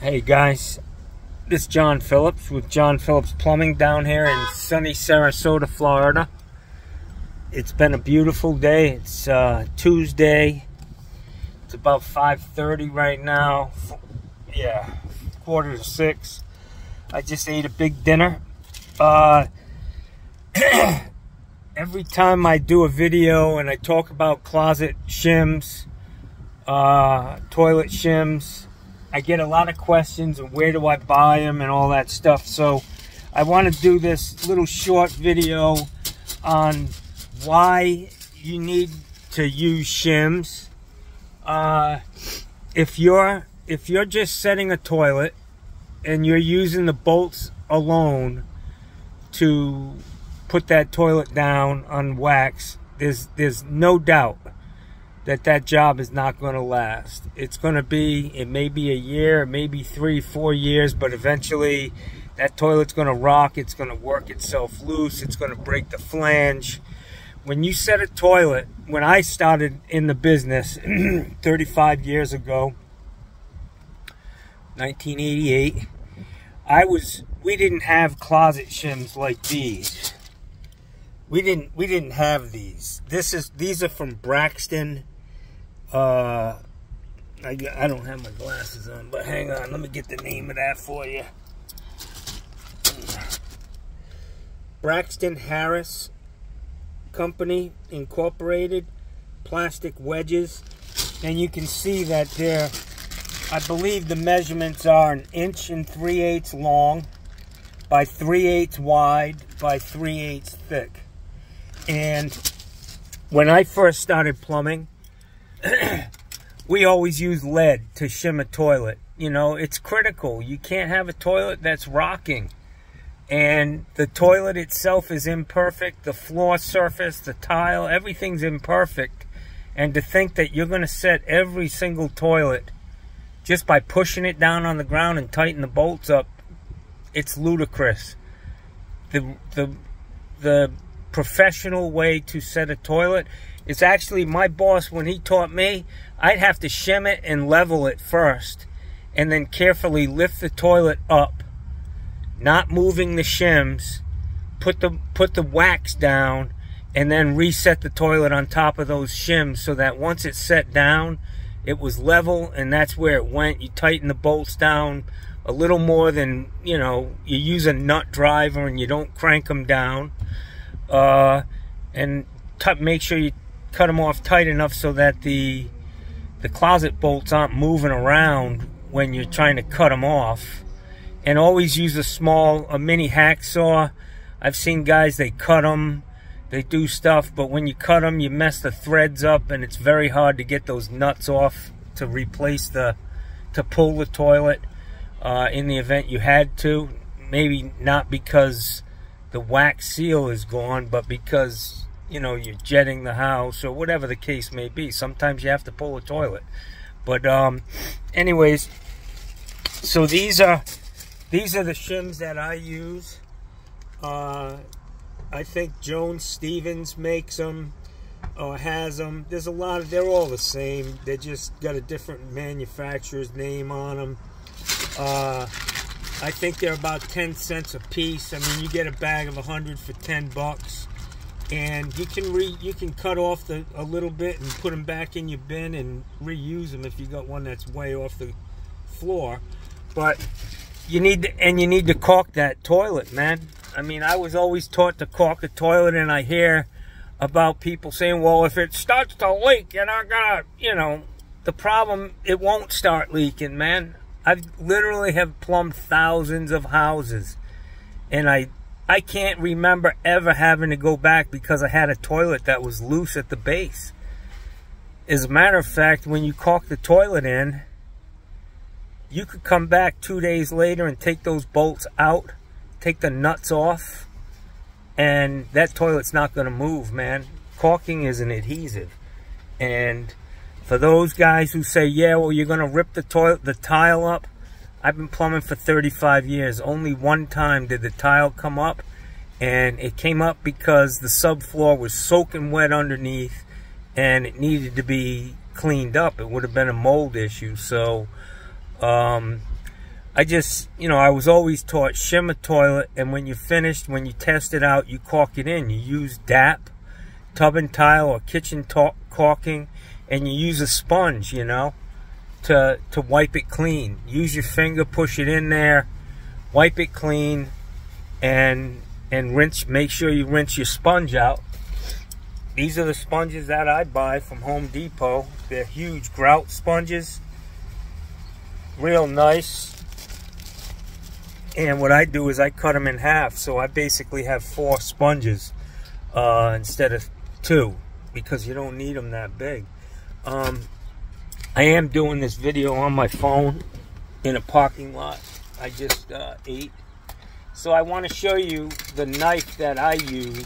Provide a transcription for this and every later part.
Hey guys, this is John Phillips with John Phillips Plumbing down here in sunny Sarasota, Florida. It's been a beautiful day. It's Tuesday. It's about 5:30 right now. Yeah, 5:45. I just ate a big dinner. Every time I do a video and I talk about closet shims, toilet shims, I get a lot of questions and where do I buy them and all that stuff. So I want to do this little short video on why you need to use shims. If you're just setting a toilet and you're using the bolts alone to put that toilet down on wax, there's no doubt that job is not going to last. It may be a year, maybe 3-4 years, but eventually that toilet's going to rock. It's going to work itself loose. It's going to break the flange. When you set a toilet, when I started in the business 35 years ago, 1988, we didn't have closet shims like these. We didn't have these. These are from Braxton. I don't have my glasses on, but hang on, let me get the name of that for you. Braxton Harris Company Incorporated, plastic wedges, and you can see that they're, I believe the measurements are 1 3/8 long by 3/8 wide by 3/8 thick. And when I first started plumbing, we always use lead to shim a toilet. You know, it's critical. You can't have a toilet that's rocking. And the toilet itself is imperfect. The floor surface, the tile, everything's imperfect. And to think that you're going to set every single toilet just by pushing it down on the ground and tighten the bolts up, it's ludicrous. The professional way to set a toilet is actually, my boss, when he taught me, I'd have to shim it and level it first and then carefully lift the toilet up, not moving the shims, put the wax down, and then reset the toilet on top of those shims so that once it's set down, it was level, and that's where it went. You tighten the bolts down a little more than, you know, you use a nut driver and you don't crank them down. And make sure you cut them off tight enough so that the closet bolts aren't moving around when you're trying to cut them off. And always use a mini hacksaw. I've seen guys, they cut them, they do stuff, but when you cut them, you mess the threads up, and it's very hard to get those nuts off to replace to pull the toilet in the event you had to. Maybe not because the wax seal is gone, but because, you know, you're jetting the house or whatever the case may be. Sometimes you have to pull a toilet. But anyways, so these are the shims that I use. I think Jones Stevens makes them or has them. There's a lot of, they're all the same. They just got a different manufacturer's name on them. I think they're about 10 cents a piece. I mean, you get a bag of 100 for 10 bucks. And you can cut off a little bit and put them back in your bin and reuse them if you got one that's way off the floor. But you need to caulk that toilet, man. I mean, I was always taught to caulk a toilet, and I hear about people saying, well, if it starts to leak, and I got, you know, the problem, it won't start leaking, man. I literally have plumbed thousands of houses, and I can't remember ever having to go back because I had a toilet that was loose at the base. As a matter of fact, when you caulk the toilet in, you could come back 2 days later and take those bolts out, take the nuts off, and that toilet's not going to move, man. Caulking is an adhesive. And for those guys who say, yeah, well, you're going to rip the tile up, I've been plumbing for 35 years. Only one time did the tile come up, and it came up because the subfloor was soaking wet underneath and it needed to be cleaned up. It would have been a mold issue. So I was always taught shim a toilet, and when you're finished, when you test it out, you caulk it in. You use DAP, tub and tile, or kitchen caulking, and you use a sponge, you know, to wipe it clean. Use your finger, push it in there, wipe it clean, and rinse. Make sure you rinse your sponge out. These are the sponges that I buy from Home Depot. They're huge grout sponges, real nice. And what I do is I cut them in half, so I basically have 4 sponges instead of 2, because you don't need them that big. I am doing this video on my phone in a parking lot. I just ate. So I want to show you the knife that I use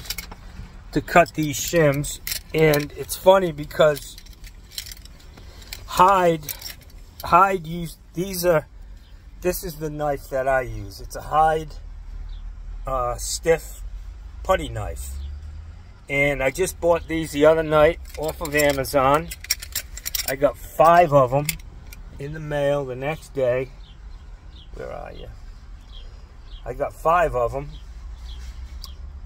to cut these shims. And it's funny because Hyde used, this is the knife that I use. It's a Hyde stiff putty knife. And I just bought these the other night off of Amazon. I got 5 of them in the mail the next day. Where are you? I got 5 of them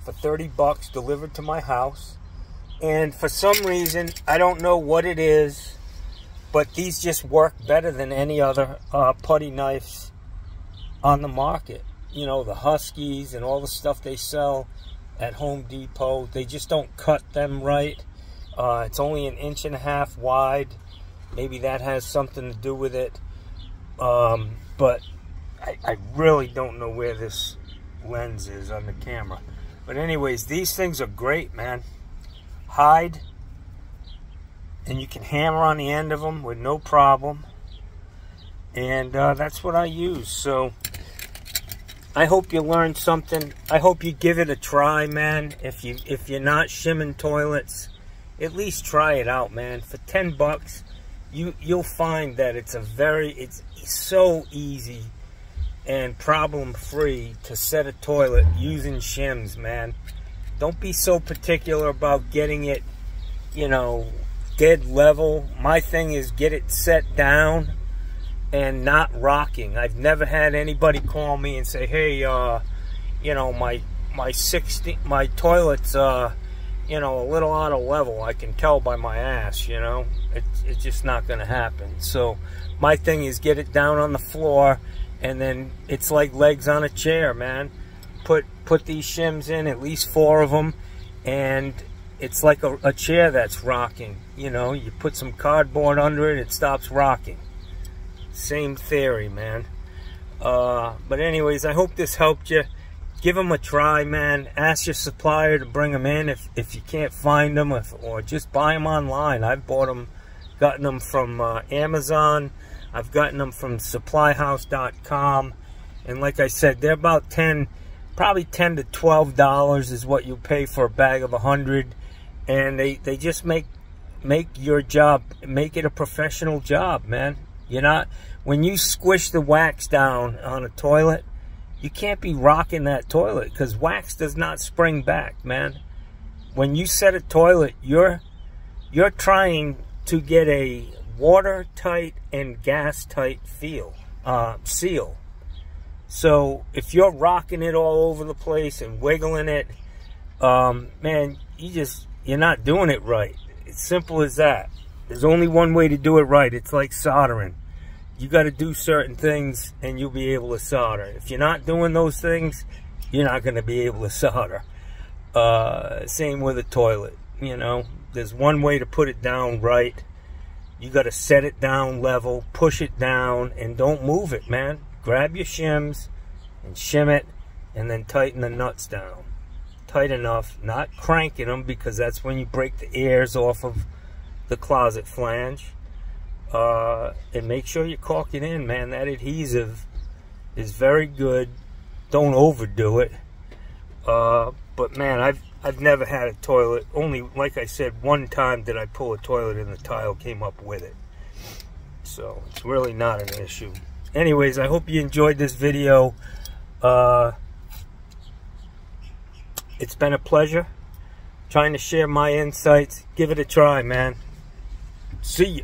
for 30 bucks delivered to my house. And for some reason, I don't know what it is, but these just work better than any other putty knives on the market. You know, the Huskies and all the stuff they sell at Home Depot, they just don't cut them right. It's only 1.5 inches wide. Maybe that has something to do with it. But I really don't know where this lens is on the camera. But anyways, these things are great, man. Hyde, and you can hammer on the end of them with no problem. And that's what I use. So I hope you learned something. I hope you give it a try, man. If you're not shimming toilets, at least try it out, man. For 10 bucks, you'll find that it's so easy and problem-free to set a toilet using shims, man. Don't be so particular about getting it, you know, dead level. My thing is get it set down and not rocking. I've never had anybody call me and say, hey, you know, my toilet's you know, a little out of level. I can tell by my ass, you know. It's just not going to happen. So my thing is get it down on the floor, and then it's like legs on a chair, man. Put these shims in, at least 4 of them, and it's like a chair that's rocking. You know, you put some cardboard under it, it stops rocking. Same theory, man. But anyways, I hope this helped you. Give them a try, man. Ask your supplier to bring them in if you can't find them, or just buy them online. I've gotten them from Amazon. I've gotten them from supplyhouse.com. And like I said, they're about probably $10 to $12 is what you pay for a bag of 100. And they just make your job, make it a professional job, man. When you squish the wax down on a toilet, you can't be rocking that toilet, because wax does not spring back, man. When you set a toilet, you're trying to get a watertight and gas-tight seal. So if you're rocking it all over the place and wiggling it, man, you're not doing it right. It's simple as that. There's only one way to do it right. It's like soldering. You got to do certain things and you'll be able to solder. If you're not doing those things, you're not going to be able to solder. Same with a toilet. You know, there's one way to put it down right. You got to set it down level, push it down, and don't move it, man. Grab your shims and shim it, and then tighten the nuts down. Tight enough, not cranking them, because that's when you break the airs off of the closet flange. And make sure you caulk it in, man. That adhesive is very good. Don't overdo it. But man, I've never had a toilet. Only, like I said, one time did I pull a toilet and the tile came up with it. So it's really not an issue. Anyways, I hope you enjoyed this video. It's been a pleasure trying to share my insights. Give it a try, man. See ya.